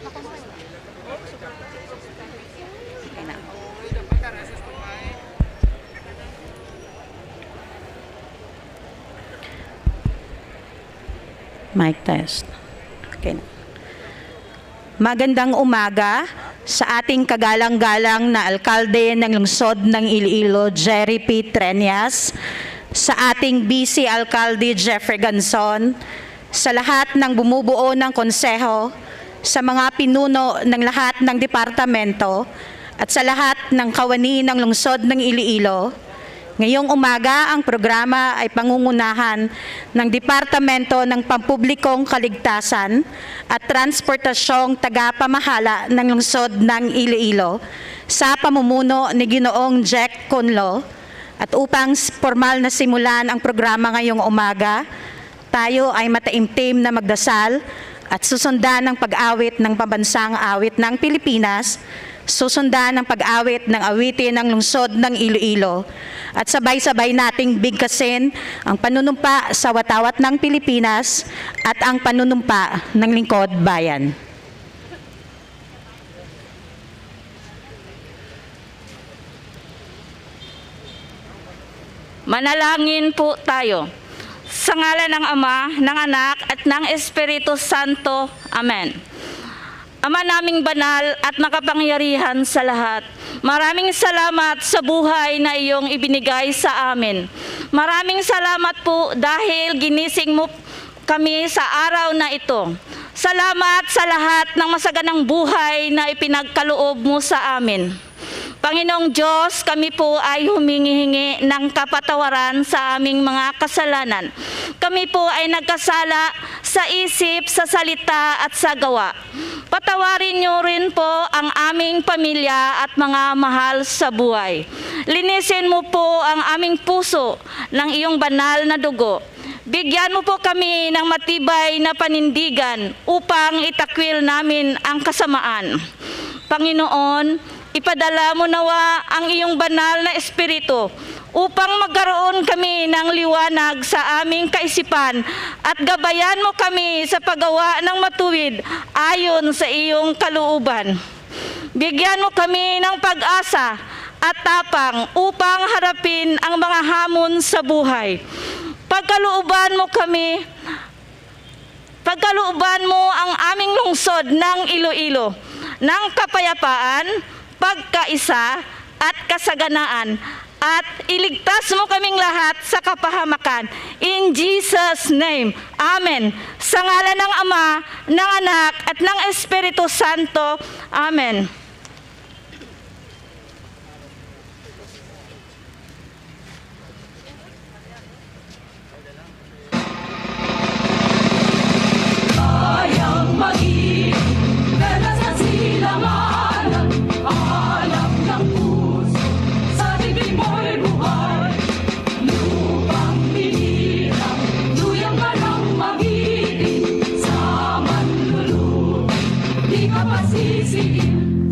Okay na. Mic test. Okay na. Magandang umaga sa ating kagalang-galang na alkalde ng lungsod ng Iloilo, Jerry P. Treñas, sa ating BC Alkalde Jeffrey Ganson, sa lahat ng bumubuo ng konseho, sa mga pinuno ng lahat ng departamento, at sa lahat ng kawani ng lungsod ng Iloilo. Ngayong umaga, ang programa ay pangungunahan ng Departamento ng Pampublikong Kaligtasan at Transportasyong Tagapamahala ng Lungsod ng Iloilo sa pamumuno ni Ginoong Jack Conlo. At upang formal na simulan ang programa ngayong umaga, tayo ay mataimtim na magdasal at susundan ng pag-awit ng pambansang awit ng Pilipinas, susundan ng pag-awit ng awitin ng lungsod ng Iloilo, at sabay-sabay nating bigkasin ang panunumpa sa watawat ng Pilipinas at ang panunumpa ng lingkod bayan. Manalangin po tayo. Sa ngalan ng Ama, ng Anak, at ng Espiritu Santo. Amen. Ama naming banal at makapangyarihan sa lahat, maraming salamat sa buhay na iyong ibinigay sa amin. Maraming salamat po dahil ginising mo kami sa araw na ito. Salamat sa lahat ng masaganang buhay na ipinagkaloob mo sa amin. Panginoong Diyos, kami po ay humingi ng kapatawaran sa aming mga kasalanan. Kami po ay nagkasala sa isip, sa salita at sa gawa. Patawarin niyo rin po ang aming pamilya at mga mahal sa buhay. Linisin mo po ang aming puso ng iyong banal na dugo. Bigyan mo po kami ng matibay na panindigan upang itakwil namin ang kasamaan. Panginoon, ipadala mo nawa ang iyong banal na espiritu upang magkaroon kami ng liwanag sa aming kaisipan at gabayan mo kami sa paggawa ng matuwid ayon sa iyong kalooban. Bigyan mo kami ng pag-asa at tapang upang harapin ang mga hamon sa buhay. Pagkalooban mo ang aming lungsod ng Iloilo ng kapayapaan, pagkaisa at kasaganaan, at iligtas mo kaming lahat sa kapahamakan. In Jesus' name, Amen. Sa ngalan ng Ama, ng Anak, at ng Espiritu Santo, Amen.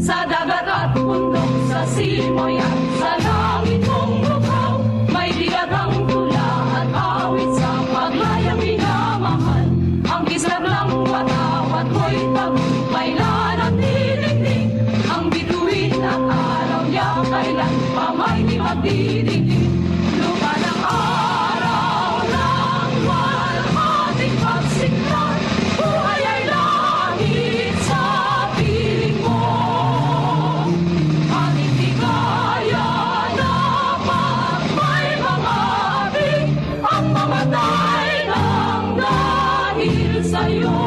Sa dagat at bundok, sa simoy at sa langit mong lupaw, may dilagang tula at awit sa paglayang minamahal. Ang kisar ng watawat mo'y tagumpay na nagtitigdig, ang bituin at araw niya kailan pa may di magdidigdig. Lupa ng araw ng walhating pagsiklan, buhay ay langit sa piling mo. At hindi kaya na pag may mga abig ang mamatay ng dahil sa'yo.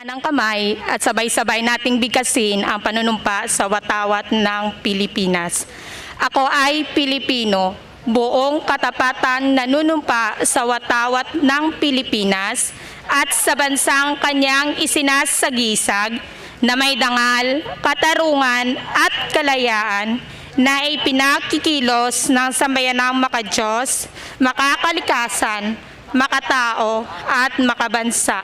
ng kamay at sabay-sabay nating bigkasin ang panunumpa sa watawat ng Pilipinas. Ako ay Pilipino, buong katapatan nanunumpa sa watawat ng Pilipinas at sa bansang kanyang isinasagisag na may dangal, katarungan at kalayaan na ipinakikilos ng sambayanang makadiyos, makakalikasan, makatao at makabansa.